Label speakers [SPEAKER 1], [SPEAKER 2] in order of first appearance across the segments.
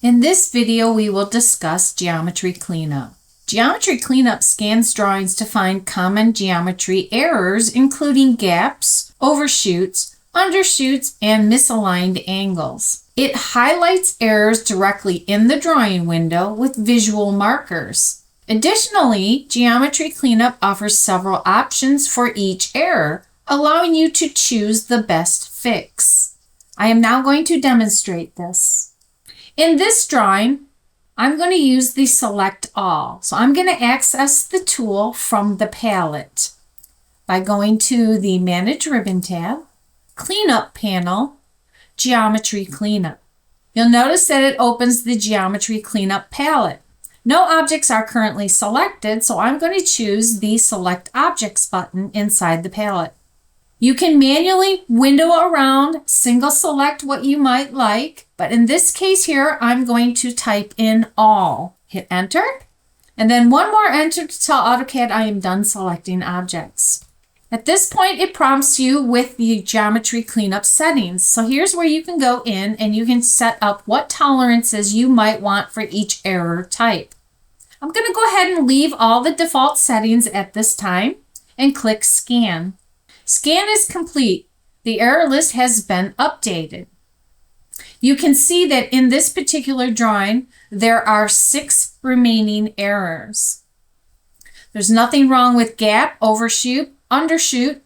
[SPEAKER 1] In this video, we will discuss geometry cleanup. Geometry cleanup scans drawings to find common geometry errors, including gaps, overshoots, undershoots, and misaligned angles. It highlights errors directly in the drawing window with visual markers. Additionally, geometry cleanup offers several options for each error, allowing you to choose the best fix. I am now going to demonstrate this. In this drawing, I'm going to use the Select All. So I'm going to access the tool from the palette by going to the Manage Ribbon tab, Cleanup panel, Geometry Cleanup. You'll notice that it opens the Geometry Cleanup palette. No objects are currently selected, so I'm going to choose the Select Objects button inside the palette. You can manually window around, single select what you might like, but in this case here, I'm going to type in all. Hit enter, and then one more enter to tell AutoCAD I am done selecting objects. At this point, it prompts you with the geometry cleanup settings. So here's where you can go in and you can set up what tolerances you might want for each error type. I'm going to go ahead and leave all the default settings at this time and click Scan. Scan is complete. The error list has been updated. You can see that in this particular drawing, there are 6 remaining errors. There's nothing wrong with gap, overshoot, undershoot,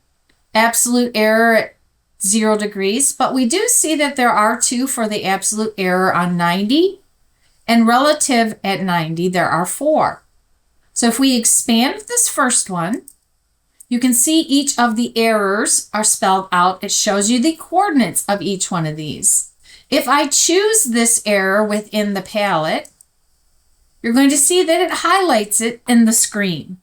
[SPEAKER 1] absolute error at 0 degrees, but we do see that there are 2 for the absolute error on 90, and relative at 90, there are 4. So if we expand this first one, you can see each of the errors are spelled out. It shows you the coordinates of each one of these. If I choose this error within the palette, you're going to see that it highlights it in the screen.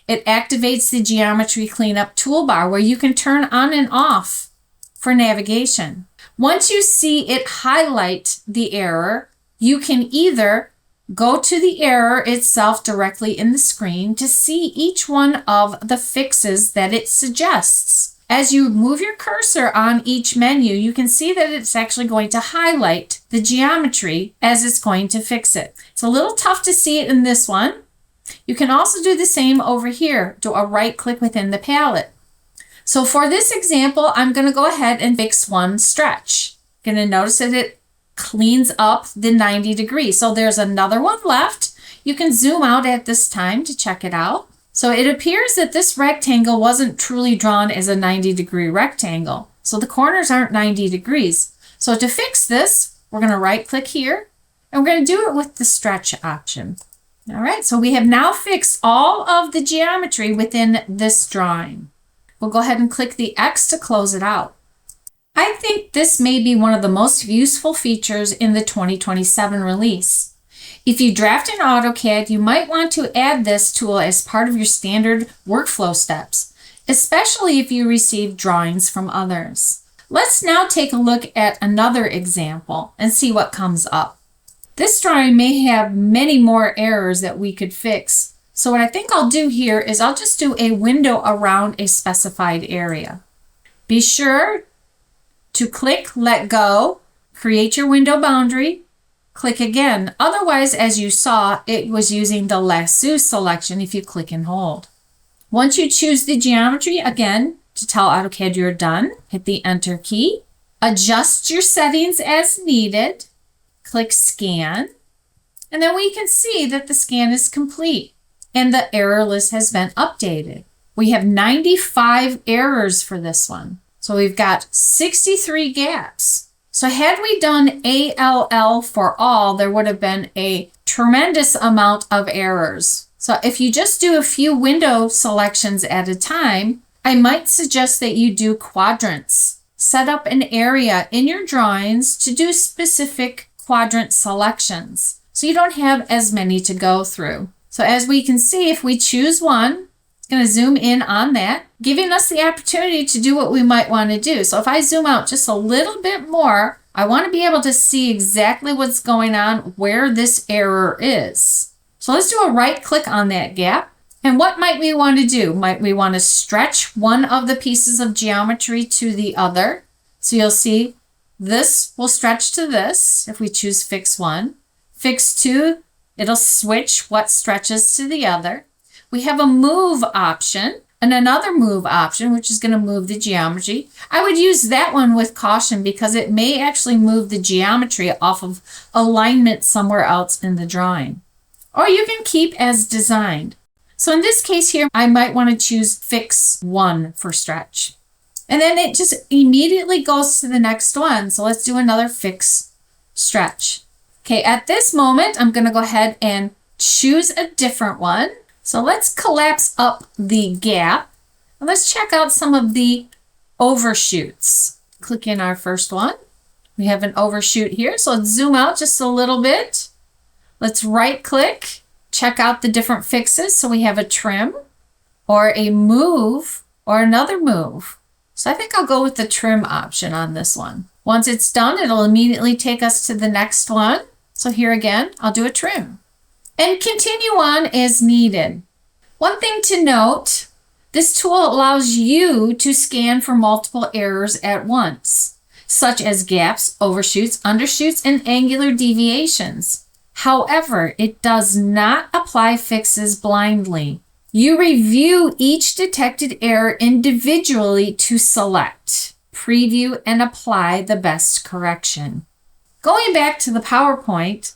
[SPEAKER 1] It activates the Geometry Cleanup toolbar where you can turn on and off for navigation. Once you see it highlight the error, you can either go to the error itself directly in the screen to see each one of the fixes that it suggests. As you move your cursor on each menu, you can see that it's actually going to highlight the geometry as it's going to fix it. It's a little tough to see it in this one. You can also do the same over here. Do a right click within the palette. So for this example, I'm going to go ahead and fix one stretch. You're going to notice that it cleans up the 90 degrees. So there's another one left. You can zoom out at this time to check it out. So it appears that this rectangle wasn't truly drawn as a 90-degree rectangle. So the corners aren't 90 degrees. So to fix this, we're going to right click here and we're going to do it with the stretch option. All right, so we have now fixed all of the geometry within this drawing. We'll go ahead and click the X to close it out. I think this may be one of the most useful features in the 2027 release. If you draft in AutoCAD, you might want to add this tool as part of your standard workflow steps, especially if you receive drawings from others. Let's now take a look at another example and see what comes up. This drawing may have many more errors that we could fix. So what I think I'll do here is I'll just do a window around a specified area. Be sure to click Let Go, create your window boundary, click again. Otherwise, as you saw, it was using the lasso selection if you click and hold. Once you choose the geometry, again, to tell AutoCAD you're done, hit the Enter key. Adjust your settings as needed. Click Scan. And then we can see that the scan is complete and the error list has been updated. We have 95 errors for this one. So we've got 63 gaps. So had we done ALL for all, there would have been a tremendous amount of errors. So if you just do a few window selections at a time, I might suggest that you do quadrants. Set up an area in your drawings to do specific quadrant selections, so you don't have as many to go through. So as we can see, if we choose one, going to zoom in on that, giving us the opportunity to do what we might want to do. So if I zoom out just a little bit more, I want to be able to see exactly what's going on, where this error is. So let's do a right click on that gap. And what might we want to do? Might we want to stretch one of the pieces of geometry to the other? So you'll see this will stretch to this if we choose fix one. Fix to, it'll switch what stretches to the other. We have a move option and another move option, which is going to move the geometry. I would use that one with caution because it may actually move the geometry off of alignment somewhere else in the drawing. Or you can keep as designed. So in this case here, I might want to choose fix 1 for stretch. And then it just immediately goes to the next one. So let's do another fix stretch. Okay, at this moment, I'm going to go ahead and choose a different one. So let's collapse up the gap. And let's check out some of the overshoots. Click in our first one. We have an overshoot here. So let's zoom out just a little bit. Let's right click, check out the different fixes. So we have a trim or a move or another move. So I think I'll go with the trim option on this one. Once it's done, it'll immediately take us to the next one. So here again, I'll do a trim. And continue on as needed. One thing to note, this tool allows you to scan for multiple errors at once, such as gaps, overshoots, undershoots, and angular deviations. However, it does not apply fixes blindly. You review each detected error individually to select, preview, and apply the best correction. Going back to the PowerPoint,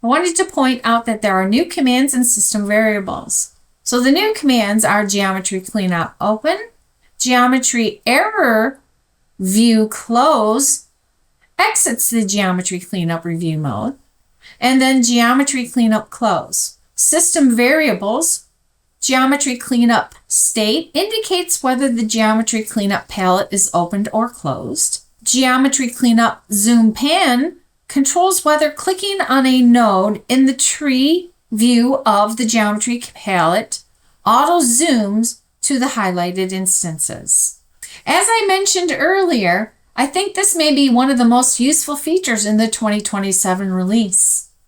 [SPEAKER 1] I wanted to point out that there are new commands and system variables. So the new commands are geometry cleanup open, geometry error view close, exits the geometry cleanup review mode, and then geometry cleanup close. System variables, geometry cleanup state indicates whether the geometry cleanup palette is opened or closed. Geometry cleanup zoom pan controls whether clicking on a node in the tree view of the geometry palette auto zooms to the highlighted instances. As I mentioned earlier, I think this may be one of the most useful features in the 2027 release.